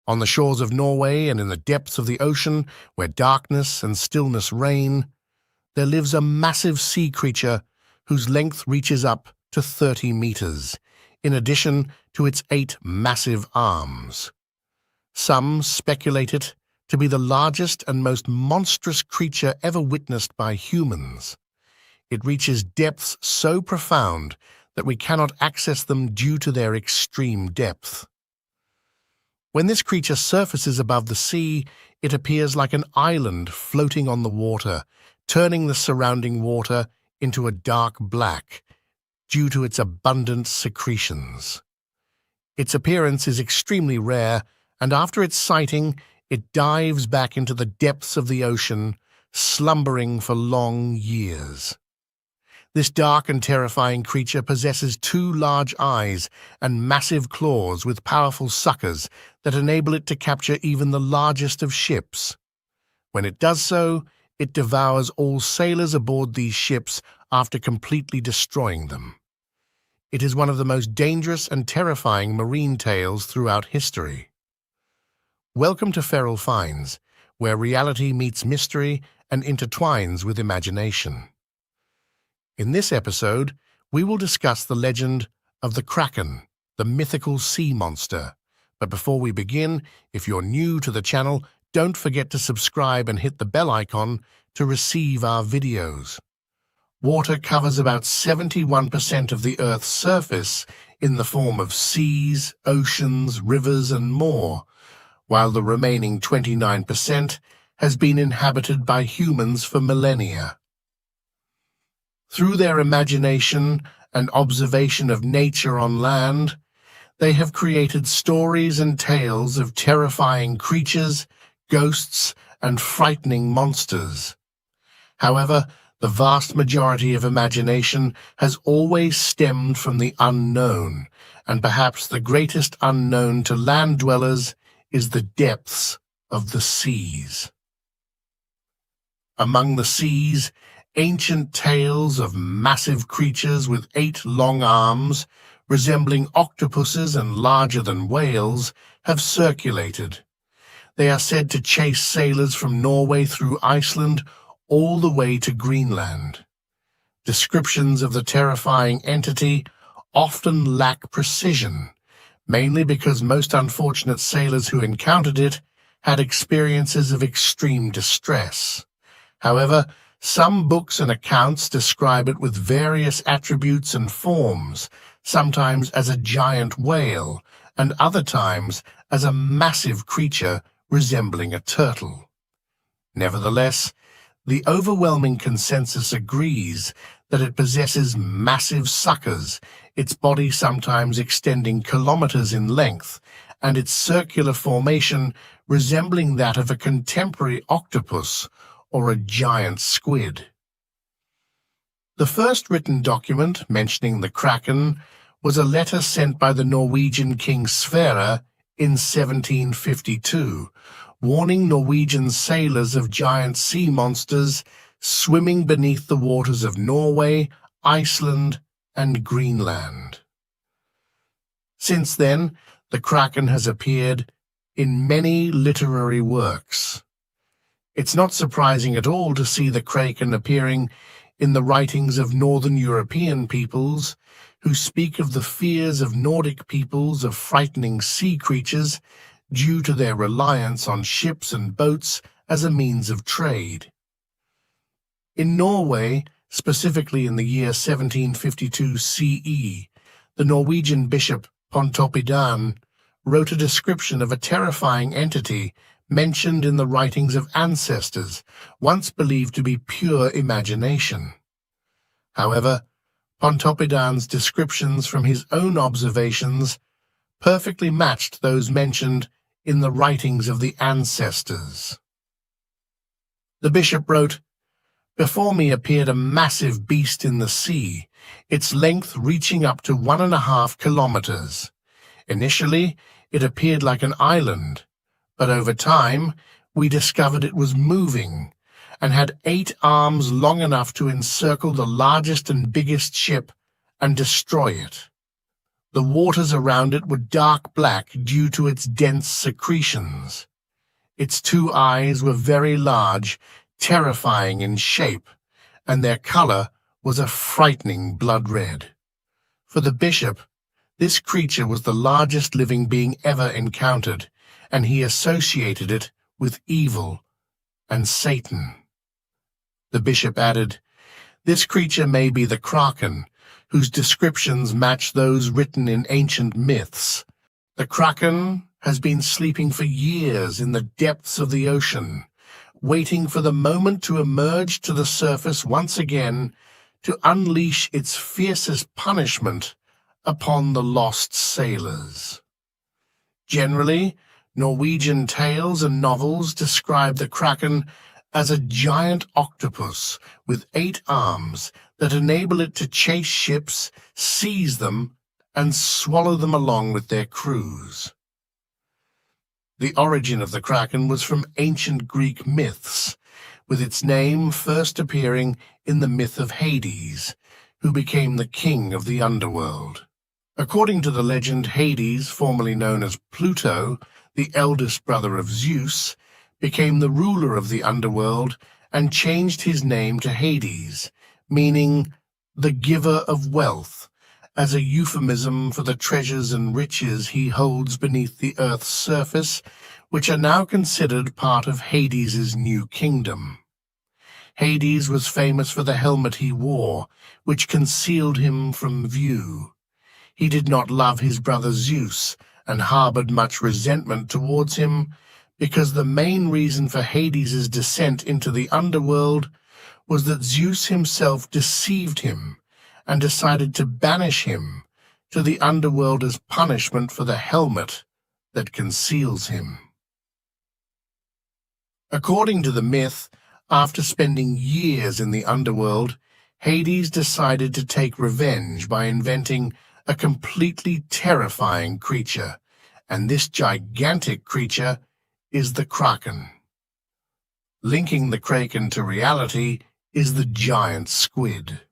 On the shores of Norway and in the depths of the ocean, where darkness and stillness reign, there lives a massive sea creature whose length reaches up to 30 meters, in addition to its 8 massive arms. Some speculate it to be the largest and most monstrous creature ever witnessed by humans. It reaches depths so profound that we cannot access them due to their extreme depth. When this creature surfaces above the sea, it appears like an island floating on the water, turning the surrounding water into a dark black due to its abundant secretions. Its appearance is extremely rare, and after its sighting, it dives back into the depths of the ocean, slumbering for long years. This dark and terrifying creature possesses 2 large eyes and massive claws with powerful suckers that enable it to capture even the largest of ships. When it does so, it devours all sailors aboard these ships after completely destroying them. It is one of the most dangerous and terrifying marine tales throughout history. Welcome to Feral Finds, where reality meets mystery and intertwines with imagination. In this episode, we will discuss the legend of the Kraken, the mythical sea monster. But before we begin, if you're new to the channel, don't forget to subscribe and hit the bell icon to receive our videos. Water covers about 71% of the Earth's surface in the form of seas, oceans, rivers, and more, while the remaining 29% has been inhabited by humans for millennia. Through their imagination and observation of nature on land, they have created stories and tales of terrifying creatures, ghosts, and frightening monsters. However, the vast majority of imagination has always stemmed from the unknown, and perhaps the greatest unknown to land dwellers is the depths of the seas. Among the seas, ancient tales of massive creatures with 8 long arms, resembling octopuses and larger than whales, have circulated. They are said to chase sailors from Norway through Iceland all the way to Greenland. Descriptions of the terrifying entity often lack precision, mainly because most unfortunate sailors who encountered it had experiences of extreme distress. However, some books and accounts describe it with various attributes and forms, sometimes as a giant whale, and other times as a massive creature resembling a turtle. Nevertheless, the overwhelming consensus agrees that it possesses massive suckers, its body sometimes extending kilometers in length, and its circular formation resembling that of a contemporary octopus or a giant squid. The first written document mentioning the Kraken was a letter sent by the Norwegian King Sverre in 1752, warning Norwegian sailors of giant sea monsters swimming beneath the waters of Norway, Iceland, and Greenland. Since then, the Kraken has appeared in many literary works. It's not surprising at all to see the Kraken appearing in the writings of Northern European peoples who speak of the fears of Nordic peoples of frightening sea creatures due to their reliance on ships and boats as a means of trade. In Norway, specifically in the year 1752 CE, the Norwegian bishop Pontoppidan wrote a description of a terrifying entity mentioned in the writings of ancestors, once believed to be pure imagination. However, Pontoppidan's descriptions from his own observations perfectly matched those mentioned in the writings of the ancestors. The bishop wrote, "Before me appeared a massive beast in the sea, its length reaching up to 1.5 kilometers. Initially, it appeared like an island, but over time, we discovered it was moving and had 8 arms long enough to encircle the largest and biggest ship and destroy it. The waters around it were dark black due to its dense secretions. Its two eyes were very large, terrifying in shape, and their color was a frightening blood red. For the bishop, this creature was the largest living being ever encountered, and he associated it with evil and Satan. The bishop added, "This creature may be the Kraken, whose descriptions match those written in ancient myths. The Kraken has been sleeping for years in the depths of the ocean, waiting for the moment to emerge to the surface once again to unleash its fiercest punishment upon the lost sailors." Generally, Norwegian tales and novels describe the Kraken as a giant octopus with 8 arms that enable it to chase ships, seize them, and swallow them along with their crews. The origin of the Kraken was from ancient Greek myths, with its name first appearing in the myth of Hades, who became the king of the underworld. According to the legend, Hades, formerly known as Pluto, the eldest brother of Zeus, became the ruler of the underworld and changed his name to Hades, meaning the giver of wealth, as a euphemism for the treasures and riches he holds beneath the earth's surface, which are now considered part of Hades's new kingdom. Hades was famous for the helmet he wore, which concealed him from view. He did not love his brother Zeus and harbored much resentment towards him, because the main reason for Hades's descent into the underworld was that Zeus himself deceived him and decided to banish him to the underworld as punishment for the helmet that conceals him. According to the myth, after spending years in the underworld, Hades decided to take revenge by inventing a completely terrifying creature, and this gigantic creature is the Kraken. Linking the Kraken to reality is the giant squid.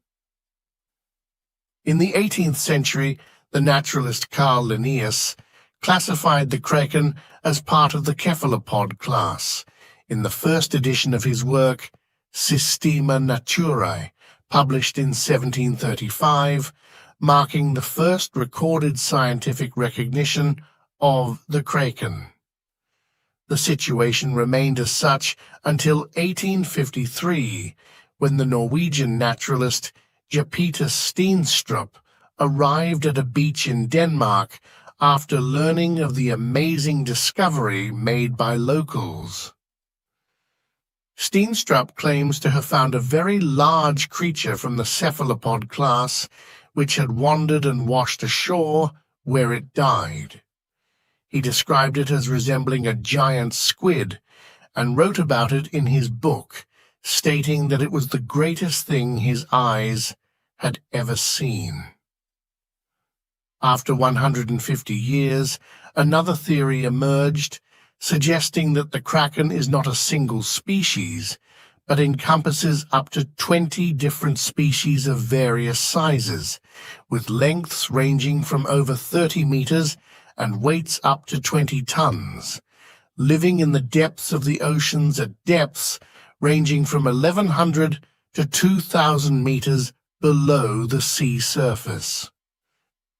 In the 18th century, the naturalist Carl Linnaeus classified the Kraken as part of the cephalopod class in the first edition of his work Systema Naturae, published in 1735, marking the first recorded scientific recognition of the Kraken. The situation remained as such until 1853, when the Norwegian naturalist Japetus Steenstrup arrived at a beach in Denmark after learning of the amazing discovery made by locals. Steenstrup claims to have found a very large creature from the cephalopod class which had wandered and washed ashore where it died. He described it as resembling a giant squid and wrote about it in his book, stating that it was the greatest thing his eyes had ever seen. After 150 years, another theory emerged, suggesting that the Kraken is not a single species, but encompasses up to 20 different species of various sizes, with lengths ranging from over 30 meters and weights up to 20 tons, living in the depths of the oceans at depths ranging from 1,100 to 2,000 meters below the sea surface.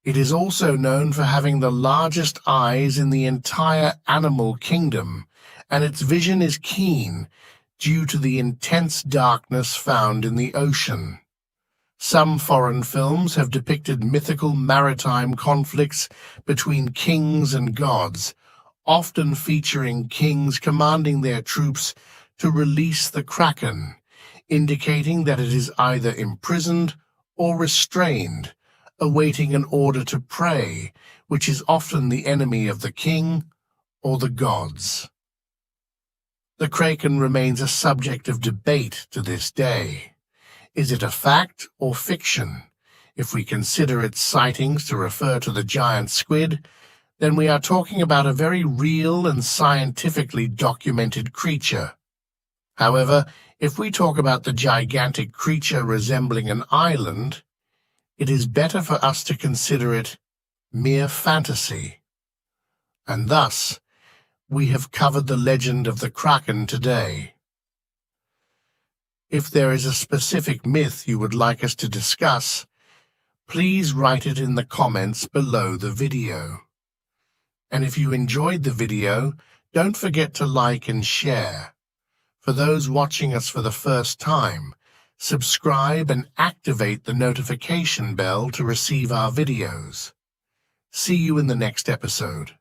It is also known for having the largest eyes in the entire animal kingdom, and its vision is keen due to the intense darkness found in the ocean. Some foreign films have depicted mythical maritime conflicts between kings and gods, often featuring kings commanding their troops to release the Kraken, indicating that it is either imprisoned or restrained, awaiting an order to prey, which is often the enemy of the king or the gods. The Kraken remains a subject of debate to this day. Is it a fact or fiction? If we consider its sightings to refer to the giant squid, then we are talking about a very real and scientifically documented creature. However, if we talk about the gigantic creature resembling an island, it is better for us to consider it mere fantasy. And thus, we have covered the legend of the Kraken today. If there is a specific myth you would like us to discuss, please write it in the comments below the video. And if you enjoyed the video, don't forget to like and share. For those watching us for the first time, subscribe and activate the notification bell to receive our videos. See you in the next episode.